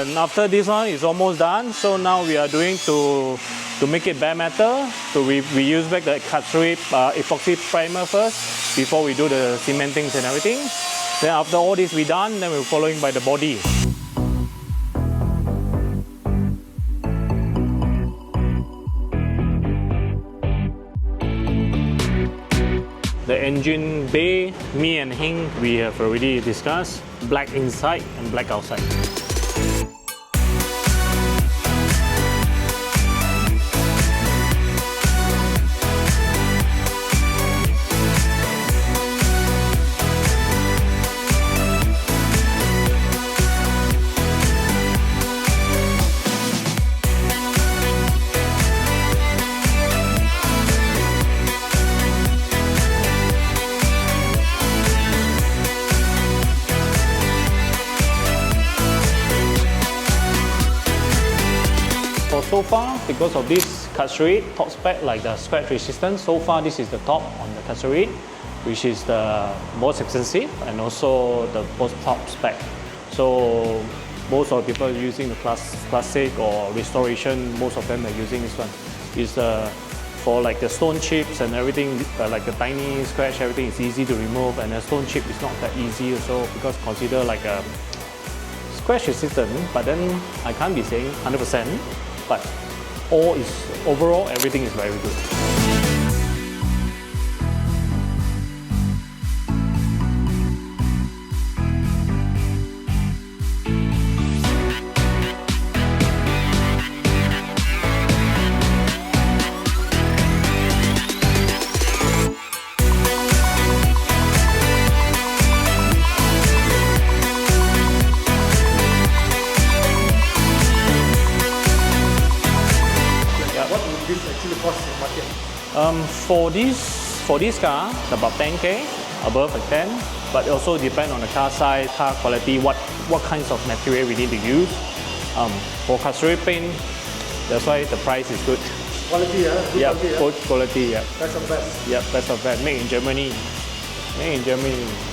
And after this one is almost done, so now we are doing to make it bare metal. So we use back the Glasurit epoxy primer first before we do the cementings and everything. Then after all this we done, then we're following by the body. The engine bay, me and Hing, we have already discussed. Black inside and black outside. So far, because of this Glasurit top spec, like the scratch resistance, so far this is the top on the Glasurit, which is the most expensive and also the most top spec. So most of the people using the classic or restoration, most of them are using this one. It's for like the stone chips and everything, like the tiny scratch, everything is easy to remove, and the stone chip is not that easy also because consider like a scratch resistant, but then I can't be saying 100%. But overall, everything is very good. For this car, about 10K, above 10. But also depend on the car size, car quality, what kinds of material we need to use. For Glasurit paint, that's why the price is good. Quality, good yeah, quality. Good quality, yeah. Best of best. Yeah, best of best. Made in Germany. Made in Germany.